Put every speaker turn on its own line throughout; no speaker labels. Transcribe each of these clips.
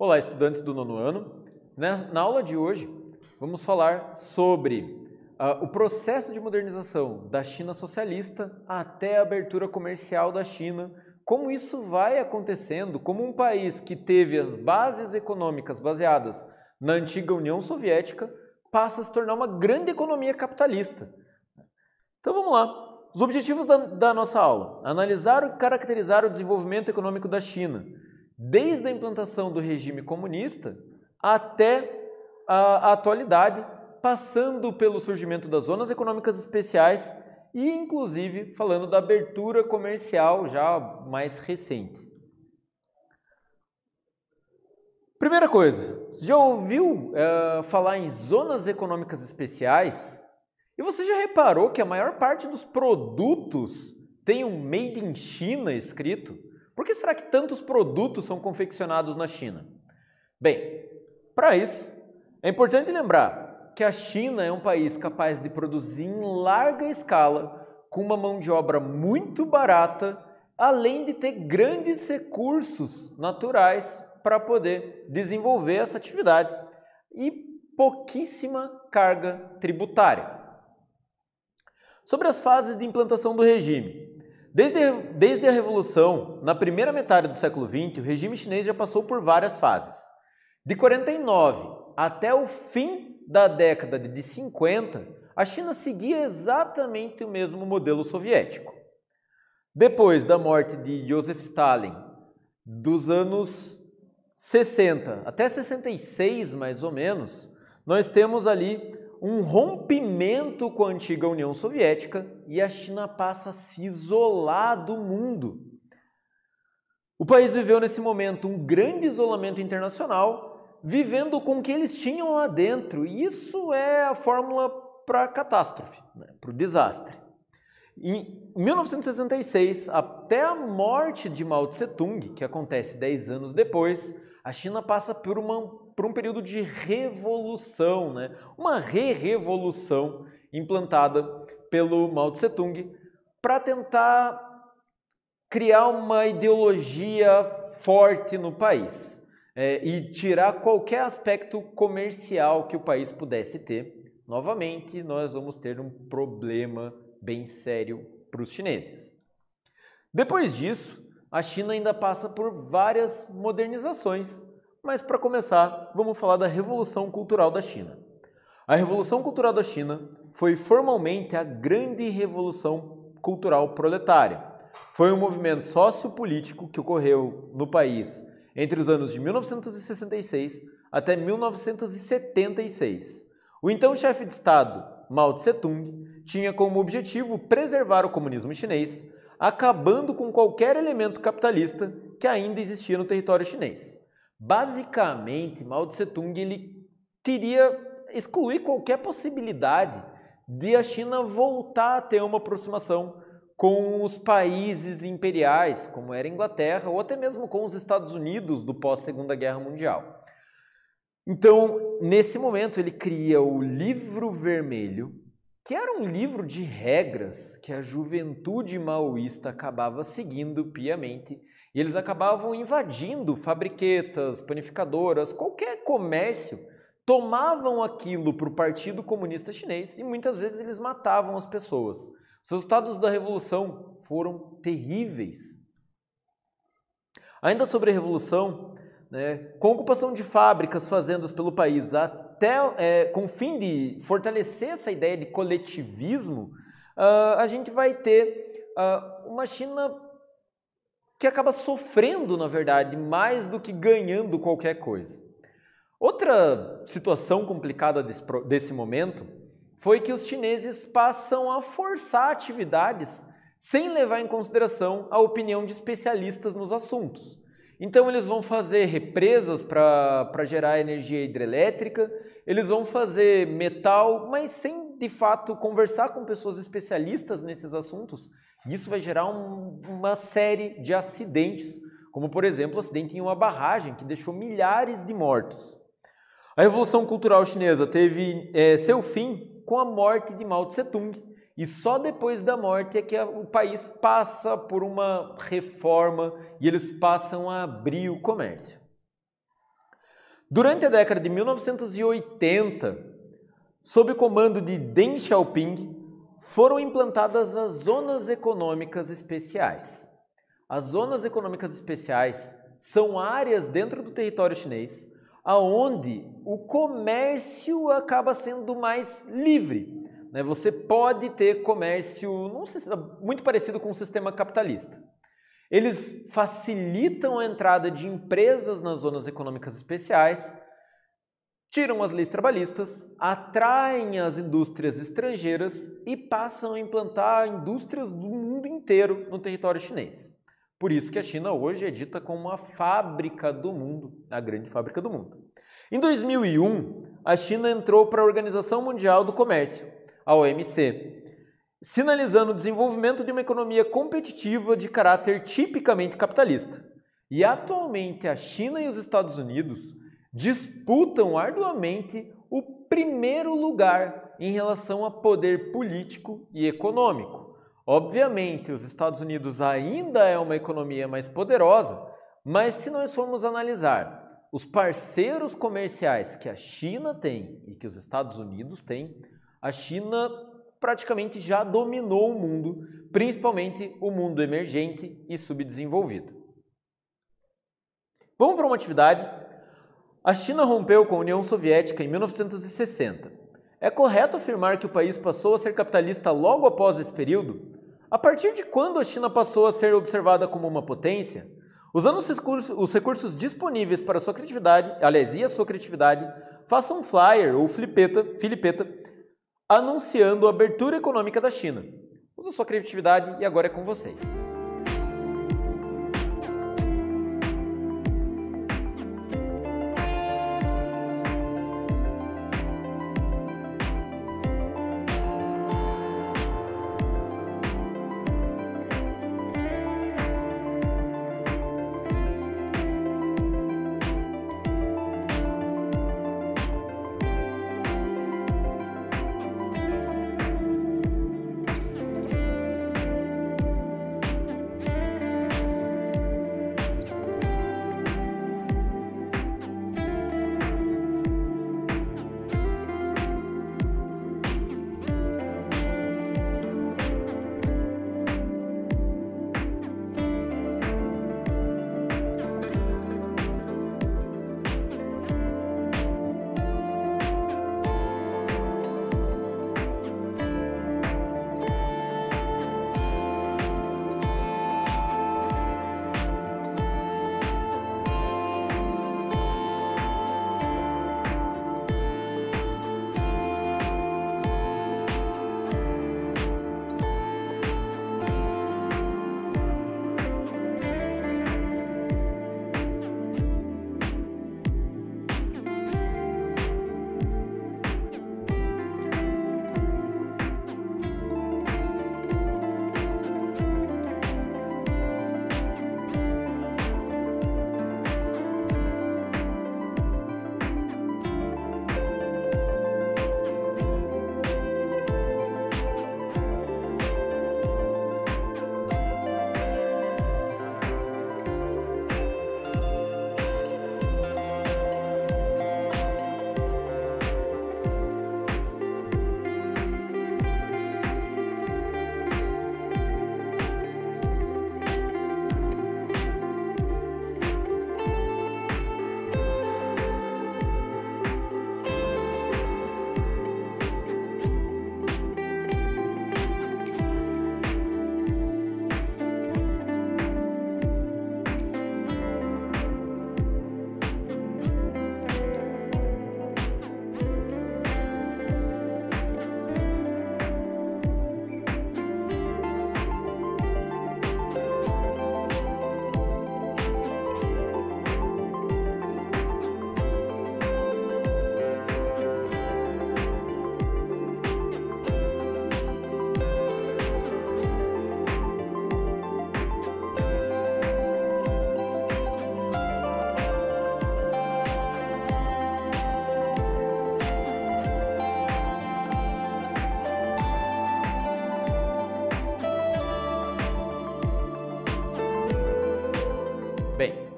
Olá, estudantes do nono ano. Na aula de hoje, vamos falar sobre o processo de modernização da China socialista até a abertura comercial da China, como isso vai acontecendo, como um país que teve as bases econômicas baseadas na antiga União Soviética passa a se tornar uma grande economia capitalista. Então vamos lá. Os objetivos da nossa aula: analisar e caracterizar o desenvolvimento econômico da China, desde a implantação do regime comunista até a atualidade, passando pelo surgimento das zonas econômicas especiais e, inclusive, falando da abertura comercial já mais recente. Primeira coisa, você já ouviu falar em zonas econômicas especiais? E você já reparou que a maior parte dos produtos tem um Made in China escrito? Por que será que tantos produtos são confeccionados na China? Bem, para isso, é importante lembrar que a China é um país capaz de produzir em larga escala, com uma mão de obra muito barata, além de ter grandes recursos naturais para poder desenvolver essa atividade e pouquíssima carga tributária. Sobre as fases de implantação do regime. Desde a Revolução, na primeira metade do século XX, o regime chinês já passou por várias fases. De 49 até o fim da década de 50, a China seguia exatamente o mesmo modelo soviético. Depois da morte de Joseph Stalin, dos anos 60 até 66, mais ou menos, nós temos ali um rompimento com a antiga União Soviética e a China passa a se isolar do mundo. O país viveu nesse momento um grande isolamento internacional, vivendo com o que eles tinham lá dentro. E isso é a fórmula para a catástrofe, para o desastre. Em 1966, até a morte de Mao Tse-tung, que acontece 10 anos depois, a China passa por um período de revolução, uma re-revolução implantada pelo Mao Tse-tung para tentar criar uma ideologia forte no país e tirar qualquer aspecto comercial que o país pudesse ter. Novamente, nós vamos ter um problema bem sério para os chineses. Depois disso, a China ainda passa por várias modernizações, mas para começar, vamos falar da Revolução Cultural da China. A Revolução Cultural da China foi formalmente a grande revolução cultural proletária. Foi um movimento sociopolítico que ocorreu no país entre os anos de 1966 até 1976. O então chefe de Estado, Mao Tse-tung, tinha como objetivo preservar o comunismo chinês, acabando com qualquer elemento capitalista que ainda existia no território chinês. Basicamente, Mao Tse-tung ele queria excluir qualquer possibilidade de a China voltar a ter uma aproximação com os países imperiais, como era a Inglaterra, ou até mesmo com os Estados Unidos do pós-Segunda Guerra Mundial. Então, nesse momento, ele cria o Livro Vermelho, que era um livro de regras que a juventude maoísta acabava seguindo piamente, e eles acabavam invadindo fabriquetas, panificadoras, qualquer comércio, tomavam aquilo para o Partido Comunista Chinês e muitas vezes eles matavam as pessoas. Os resultados da Revolução foram terríveis. Ainda sobre a Revolução, com a ocupação de fábricas, fazendas pelo país, até com o fim de fortalecer essa ideia de coletivismo, a gente vai ter uma China que acaba sofrendo, na verdade, mais do que ganhando qualquer coisa. Outra situação complicada desse momento foi que os chineses passam a forçar atividades sem levar em consideração a opinião de especialistas nos assuntos. Então eles vão fazer represas para gerar energia hidrelétrica, eles vão fazer metal, mas sem de fato conversar com pessoas especialistas nesses assuntos. Isso vai gerar uma série de acidentes, como por exemplo o acidente em uma barragem que deixou milhares de mortos. A Revolução Cultural Chinesa teve seu fim com a morte de Mao Tse-tung, e só depois da morte é que o país passa por uma reforma e eles passam a abrir o comércio. Durante a década de 1980, sob o comando de Deng Xiaoping, foram implantadas as Zonas Econômicas Especiais. As Zonas Econômicas Especiais são áreas dentro do território chinês onde o comércio acaba sendo mais livre. Você pode ter comércio, não sei, muito parecido com o sistema capitalista. Eles facilitam a entrada de empresas nas zonas econômicas especiais, tiram as leis trabalhistas, atraem as indústrias estrangeiras e passam a implantar indústrias do mundo inteiro no território chinês. Por isso que a China hoje é dita como a fábrica do mundo, a grande fábrica do mundo. Em 2001, a China entrou para a Organização Mundial do Comércio, a OMC, sinalizando o desenvolvimento de uma economia competitiva de caráter tipicamente capitalista. E atualmente a China e os Estados Unidos disputam arduamente o primeiro lugar em relação a poder político e econômico. Obviamente, os Estados Unidos ainda é uma economia mais poderosa, mas se nós formos analisar os parceiros comerciais que a China tem e que os Estados Unidos têm, a China praticamente já dominou o mundo, principalmente o mundo emergente e subdesenvolvido. Vamos para uma atividade. A China rompeu com a União Soviética em 1960. É correto afirmar que o país passou a ser capitalista logo após esse período? A partir de quando a China passou a ser observada como uma potência? Usando os recursos disponíveis para a sua criatividade, faça um flyer ou filipeta anunciando a abertura econômica da China. Use a sua criatividade e agora é com vocês.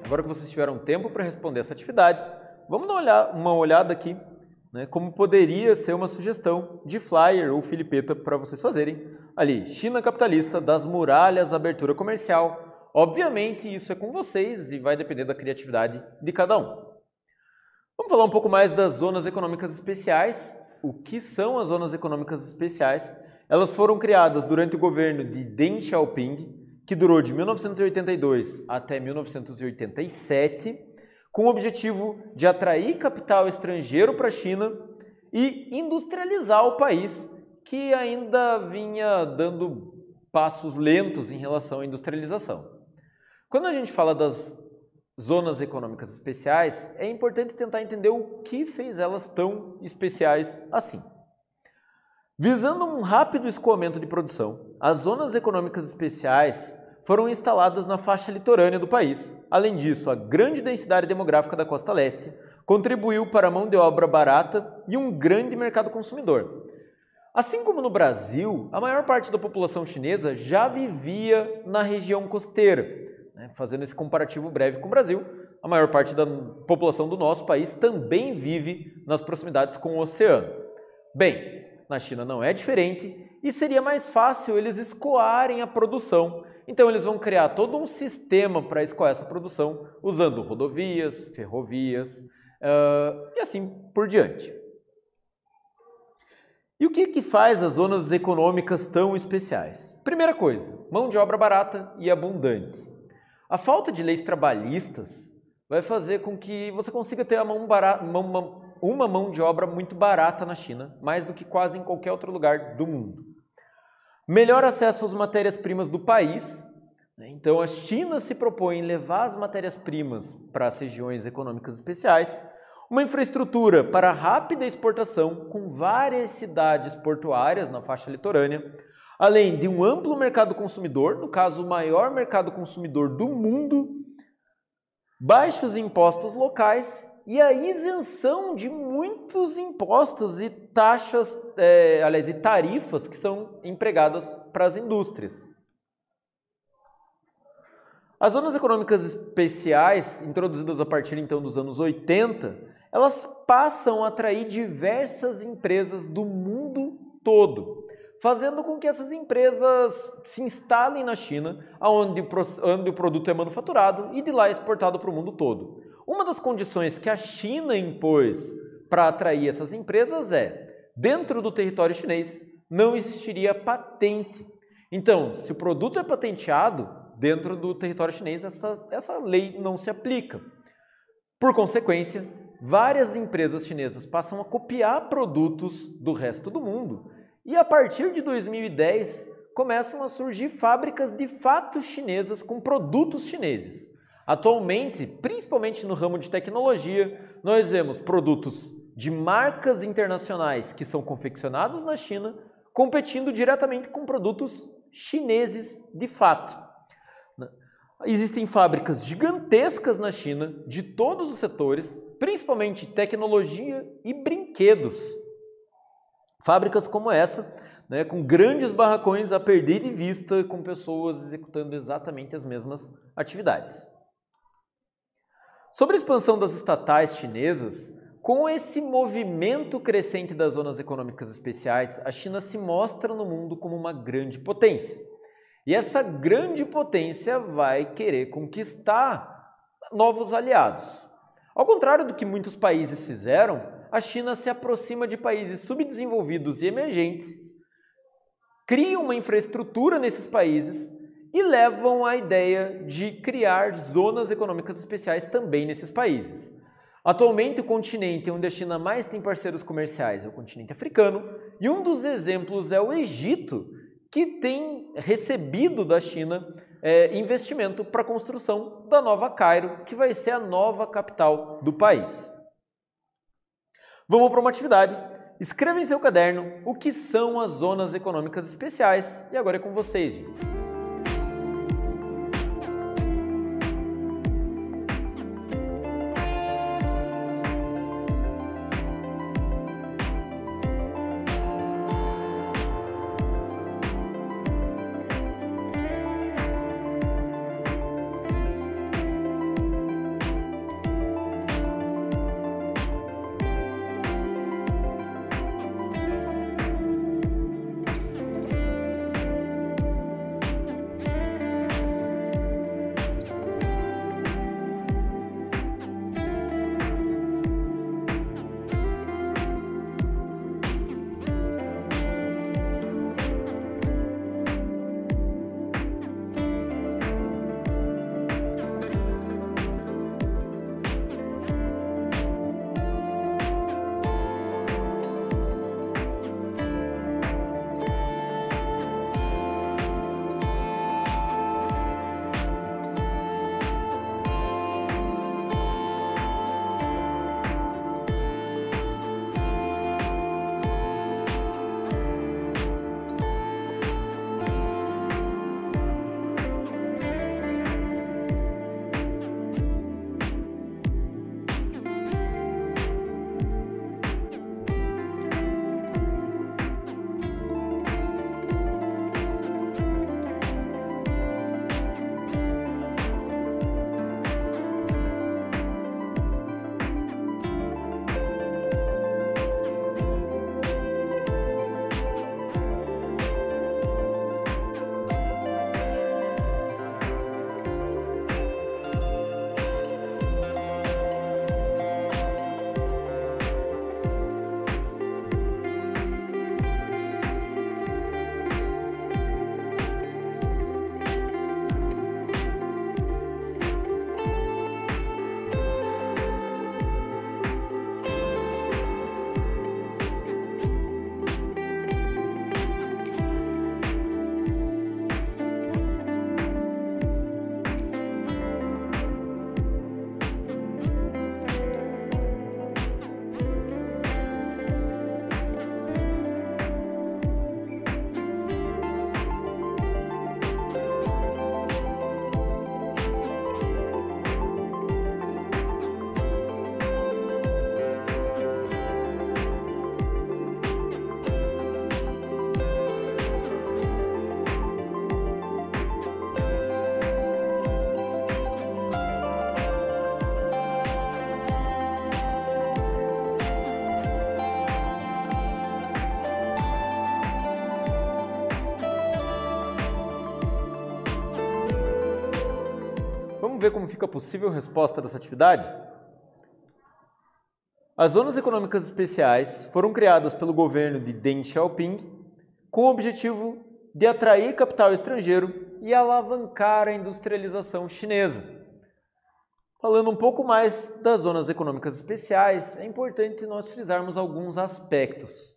Agora que vocês tiveram tempo para responder essa atividade, vamos dar uma olhada aqui, né, como poderia ser uma sugestão de flyer ou filipeta para vocês fazerem. Ali, China capitalista, das muralhas, abertura comercial. Obviamente isso é com vocês e vai depender da criatividade de cada um. Vamos falar um pouco mais das zonas econômicas especiais. O que são as zonas econômicas especiais? Elas foram criadas durante o governo de Deng Xiaoping, que durou de 1982 até 1987, com o objetivo de atrair capital estrangeiro para a China e industrializar o país, que ainda vinha dando passos lentos em relação à industrialização. Quando a gente fala das zonas econômicas especiais, é importante tentar entender o que fez elas tão especiais assim. Visando um rápido escoamento de produção, as zonas econômicas especiais foram instaladas na faixa litorânea do país. Além disso, a grande densidade demográfica da costa leste contribuiu para a mão de obra barata e um grande mercado consumidor. Assim como no Brasil, a maior parte da população chinesa já vivia na região costeira. Fazendo esse comparativo breve com o Brasil, a maior parte da população do nosso país também vive nas proximidades com o oceano. Bem, na China não é diferente e seria mais fácil eles escoarem a produção. Então eles vão criar todo um sistema para escoar essa produção, usando rodovias, ferrovias e assim por diante. E o que faz as zonas econômicas tão especiais? Primeira coisa, mão de obra barata e abundante. A falta de leis trabalhistas vai fazer com que você consiga ter uma mão de obra muito barata na China, mais do que quase em qualquer outro lugar do mundo. Melhor acesso às matérias-primas do país. Então a China se propõe em levar as matérias-primas para as regiões econômicas especiais, uma infraestrutura para rápida exportação com várias cidades portuárias na faixa litorânea, além de um amplo mercado consumidor, no caso o maior mercado consumidor do mundo, baixos impostos locais e a isenção de muitos impostos e taxas, e tarifas que são empregadas para as indústrias. As zonas econômicas especiais, introduzidas a partir então dos anos 80, elas passam a atrair diversas empresas do mundo todo, fazendo com que essas empresas se instalem na China, onde o produto é manufaturado e de lá é exportado para o mundo todo. Uma das condições que a China impôs para atrair essas empresas dentro do território chinês, não existiria patente. Então, se o produto é patenteado dentro do território chinês, essa lei não se aplica. Por consequência, várias empresas chinesas passam a copiar produtos do resto do mundo. E a partir de 2010, começam a surgir fábricas de fato chinesas com produtos chineses. Atualmente, principalmente no ramo de tecnologia, nós vemos produtos de marcas internacionais que são confeccionados na China, competindo diretamente com produtos chineses de fato. Existem fábricas gigantescas na China, de todos os setores, principalmente tecnologia e brinquedos. Fábricas como essa, com grandes barracões a perder de vista, com pessoas executando exatamente as mesmas atividades. Sobre a expansão das estatais chinesas, com esse movimento crescente das zonas econômicas especiais, a China se mostra no mundo como uma grande potência. E essa grande potência vai querer conquistar novos aliados. Ao contrário do que muitos países fizeram, a China se aproxima de países subdesenvolvidos e emergentes, cria uma infraestrutura nesses países e levam a ideia de criar zonas econômicas especiais também nesses países. Atualmente, o continente onde a China mais tem parceiros comerciais é o continente africano, e um dos exemplos é o Egito, que tem recebido da China investimento para a construção da Nova Cairo, que vai ser a nova capital do país. Vamos para uma atividade. Escreva em seu caderno o que são as zonas econômicas especiais. E agora é com vocês, gente. vamos ver como fica a possível resposta dessa atividade? As zonas econômicas especiais foram criadas pelo governo de Deng Xiaoping com o objetivo de atrair capital estrangeiro e alavancar a industrialização chinesa. Falando um pouco mais das zonas econômicas especiais, é importante nós frisarmos alguns aspectos.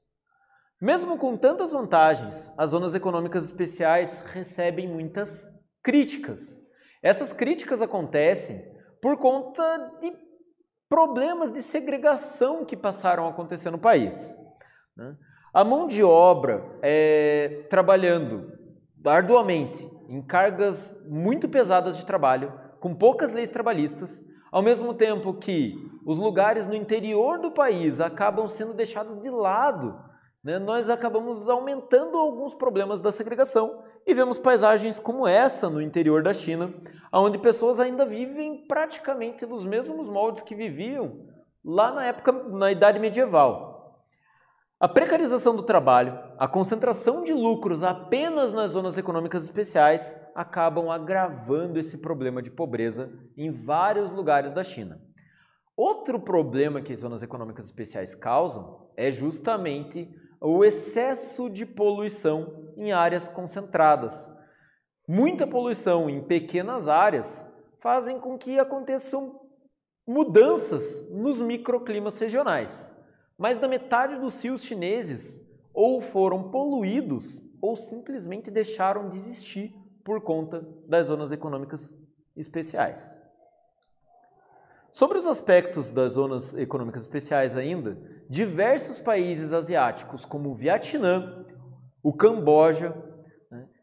Mesmo com tantas vantagens, as zonas econômicas especiais recebem muitas críticas. Essas críticas acontecem por conta de problemas de segregação que passaram a acontecer no país. A mão de obra trabalhando arduamente em cargas muito pesadas de trabalho, com poucas leis trabalhistas, ao mesmo tempo que os lugares no interior do país acabam sendo deixados de lado, nós acabamos aumentando alguns problemas da segregação e vemos paisagens como essa no interior da China, onde pessoas ainda vivem praticamente nos mesmos moldes que viviam lá na Idade Medieval. A precarização do trabalho, a concentração de lucros apenas nas zonas econômicas especiais acabam agravando esse problema de pobreza em vários lugares da China. Outro problema que as zonas econômicas especiais causam é justamente o excesso de poluição em áreas concentradas. Muita poluição em pequenas áreas fazem com que aconteçam mudanças nos microclimas regionais. Mais da metade dos rios chineses ou foram poluídos ou simplesmente deixaram de existir por conta das zonas econômicas especiais. Sobre os aspectos das zonas econômicas especiais ainda, diversos países asiáticos como o Vietnã, o Camboja,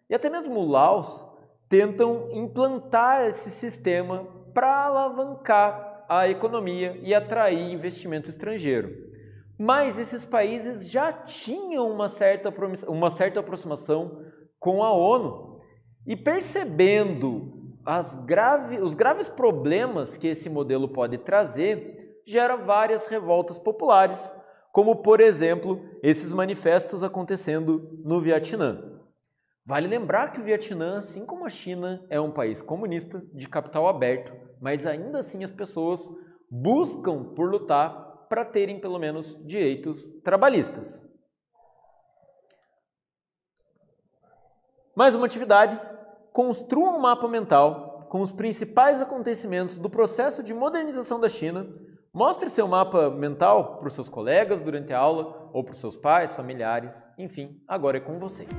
e até mesmo o Laos tentam implantar esse sistema para alavancar a economia e atrair investimento estrangeiro. Mas esses países já tinham uma certa aproximação com a ONU e percebendo os graves problemas que esse modelo pode trazer, gera várias revoltas populares, como, por exemplo, esses manifestos acontecendo no Vietnã. Vale lembrar que o Vietnã, assim como a China, é um país comunista de capital aberto, mas ainda assim as pessoas buscam por lutar para terem pelo menos direitos trabalhistas. Mais uma atividade: construa um mapa mental com os principais acontecimentos do processo de modernização da China. Mostre seu mapa mental para os seus colegas durante a aula ou para os seus pais, familiares, enfim, agora é com vocês.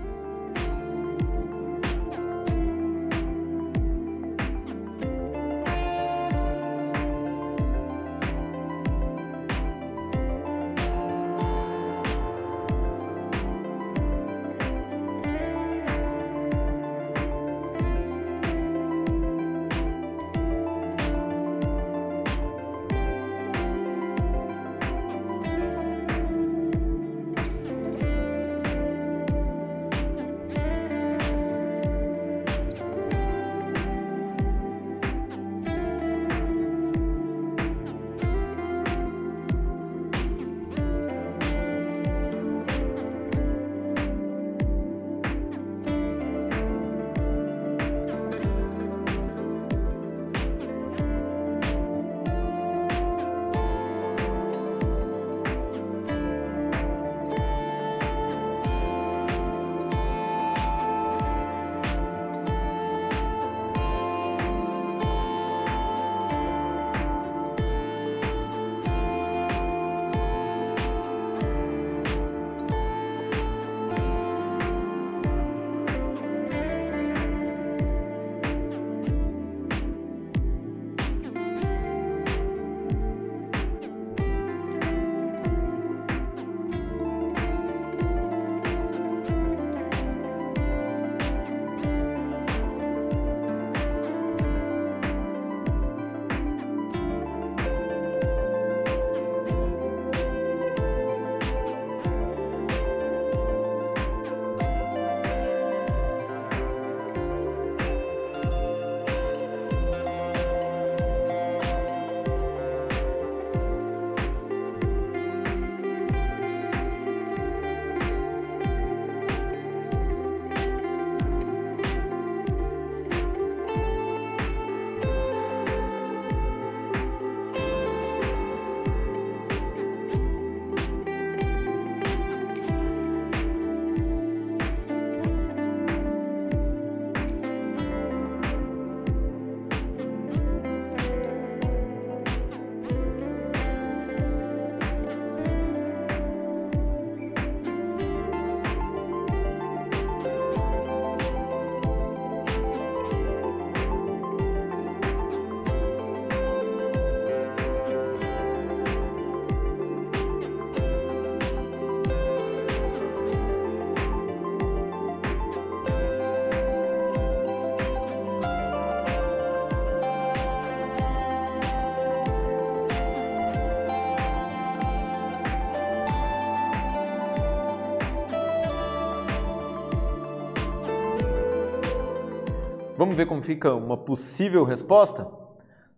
vamos ver como fica uma possível resposta?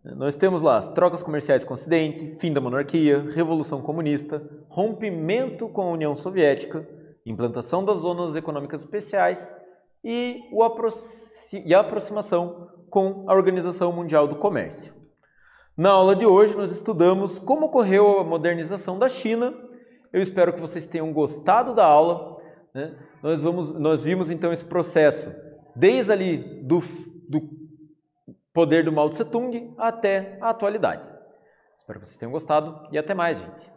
Nós temos lá as trocas comerciais com o Ocidente, fim da monarquia, revolução comunista, rompimento com a União Soviética, implantação das zonas econômicas especiais e a aproximação com a Organização Mundial do Comércio. Na aula de hoje nós estudamos como ocorreu a modernização da China. Eu espero que vocês tenham gostado da aula, né? Nós vimos então esse processo desde ali do poder do Mao Tse Tung até a atualidade. Espero que vocês tenham gostado e até mais, gente.